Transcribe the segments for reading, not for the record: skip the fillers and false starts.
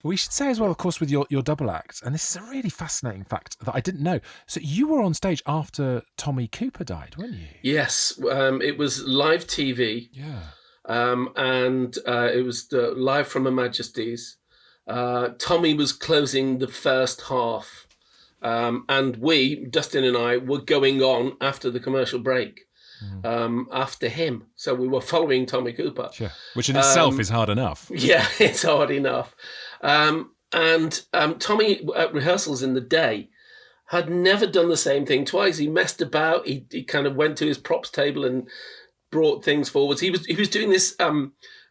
We should say as well, of course, with your double act, and this is a really fascinating fact that I didn't know. So you were on stage after Tommy Cooper died, weren't you? Yes, it was live TV. Yeah. And it was live from Her Majesty's. Tommy was closing the first half. And we, Dustin and I, were going on after the commercial break. After him. So we were following Tommy Cooper. Sure. Which in itself is hard enough. Yeah, it's hard enough. And Tommy, at rehearsals in the day, had never done the same thing twice. He messed about. He kind of went to his props table and brought things forwards. He was doing this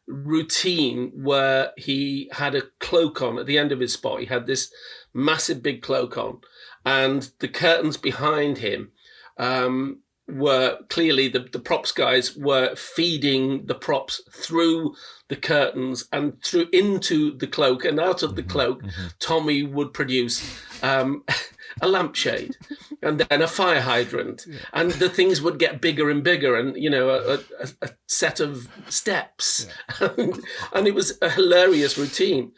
routine where he had a cloak on at the end of his spot. He had this massive big cloak on, and the curtains behind him were clearly the props guys were feeding the props through the curtains and through into the cloak, and out of the cloak, Tommy would produce a lampshade and then a fire hydrant, and the things would get bigger and bigger, and a set of steps, and it was a hilarious routine.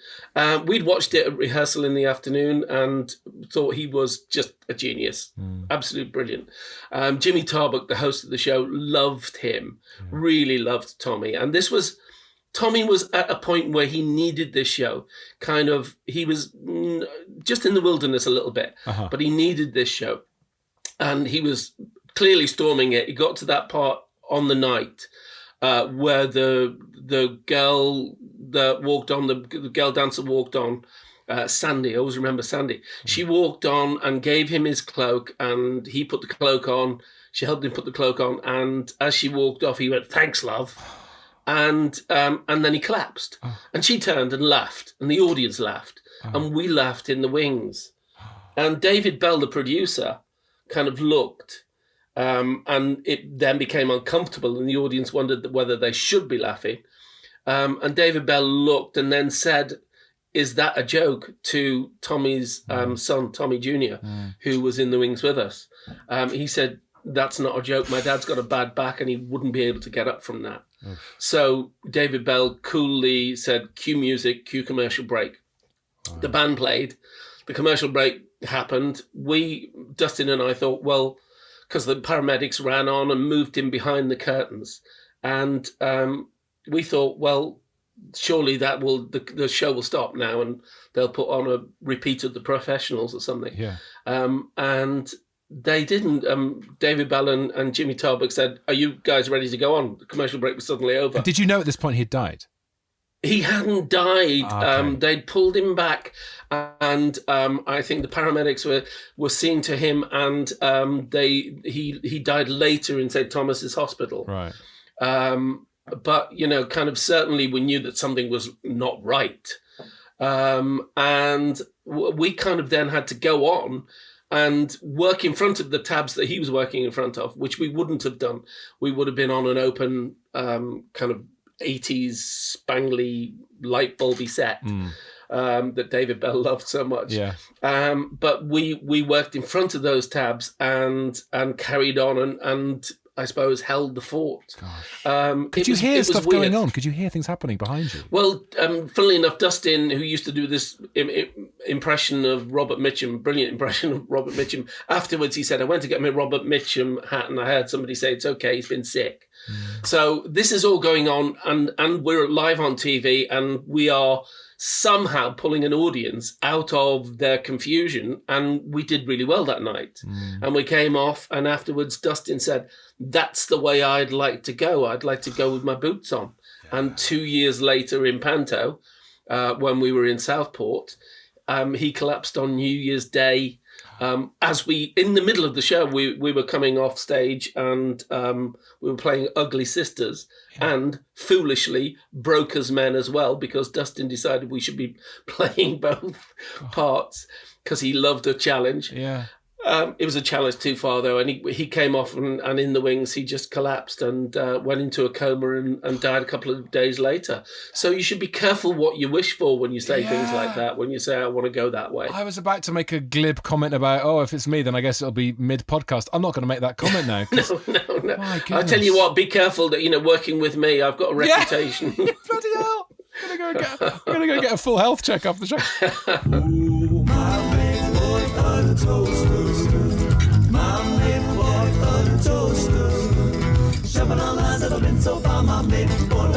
We'd watched it at rehearsal in the afternoon and thought he was just a genius, absolute brilliant. Jimmy Tarbuck, the host of the show, loved him, really loved Tommy, and Tommy was at a point where he needed this show. He was just in the wilderness a little bit, but he needed this show. And he was clearly storming it. He got to that part on the night where the girl that walked on, the girl dancer walked on, Sandy, I always remember Sandy. She walked on and gave him his cloak, and he put the cloak on. She helped him put the cloak on. And as she walked off, he went, "Thanks, love." And then he collapsed, and she turned and laughed, and the audience laughed, and we laughed in the wings. And David Bell, the producer, kind of looked, and it then became uncomfortable, and the audience wondered whether they should be laughing. And David Bell looked and then said, "Is that a joke?" to Tommy's son, Tommy Jr., who was in the wings with us. He said, "That's not a joke. My dad's got a bad back and he wouldn't be able to get up from that." So David Bell coolly said, "Cue music, cue commercial break." The band played. The commercial break happened. Dustin and I thought, well, because the paramedics ran on and moved him behind the curtains. And we thought, well, surely the show will stop now and they'll put on a repeat of The Professionals or something. Yeah. And they didn't. David Bell and Jimmy Tarbuck said, "Are you guys ready to go on?" The commercial break was suddenly over. And did you know at this point he'd died? He hadn't died. Okay. They'd pulled him back, and I think the paramedics were seeing to him, and he died later in St. Thomas's Hospital. Right. But kind of certainly we knew that something was not right, and we kind of then had to go on and work in front of the tabs that he was working in front of, which we wouldn't have done. We would have been on an open kind of 80s spangly light bulby set that David Bell loved so much. Yeah. But we worked in front of those tabs and carried on and I suppose held the fort. Could you hear stuff going on? Could you hear things happening behind you? Well, funnily enough, Dustin, who used to do this impression of Robert Mitchum, brilliant impression of Robert Mitchum, afterwards he said, "I went to get my Robert Mitchum hat and I heard somebody say, 'It's okay, he's been sick.'" So this is all going on and we're live on TV and we are somehow pulling an audience out of their confusion, and we did really well that night. And we came off, and afterwards Dustin said, "That's the way I'd like to go. I'd like to go with my boots on." And 2 years later in Panto, when we were in Southport, he collapsed on New Year's Day. In the middle of the show, we were coming off stage and we were playing Ugly Sisters and foolishly Brokers Men as well, because Dustin decided we should be playing both parts because he loved a challenge. Yeah. It was a challenge too far, though, and he came off and in the wings he just collapsed and went into a coma and died a couple of days later. So you should be careful what you wish for when you say things like that, when you say, "I want to go that way." I was about to make a glib comment about, if it's me, then I guess it'll be mid-podcast. I'm not going to make that comment now. No. I tell you what, be careful that, working with me, I've got a reputation. Bloody hell. I'm gonna go get a full health check after the show. Ooh, my big boy of the toaster. My big boy of the toaster. Shoving all lines that have been so far, my big boy